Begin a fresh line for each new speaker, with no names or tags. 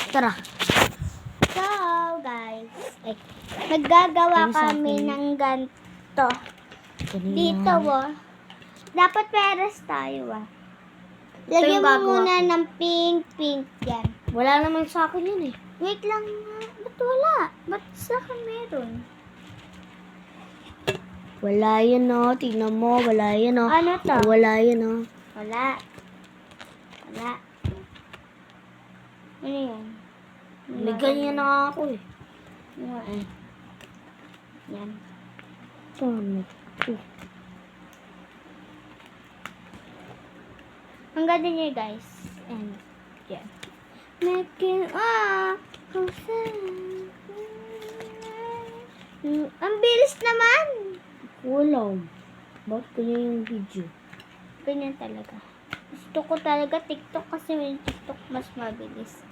Tara.
So, guys, naggagawa kami ng ganito. Dito, dapat peres tayo, Lagyan mo muna ng pink yan.
Wala naman sa akin yun eh.
Wait lang nga. Ba't wala? Ba't sa akin meron?
Wala yun tingnan mo, wala yun
Ano to?
Wala yun
Wala. Ano yan?
May ganyan na ako eh.
Yan.
Paano?
Hanggang din yun, guys. And, yan. Making, ang bilis naman!
Wala. Bakit kanya yung video?
Ganyan talaga. Gusto ko talaga TikTok kasi may TikTok mas mabilis.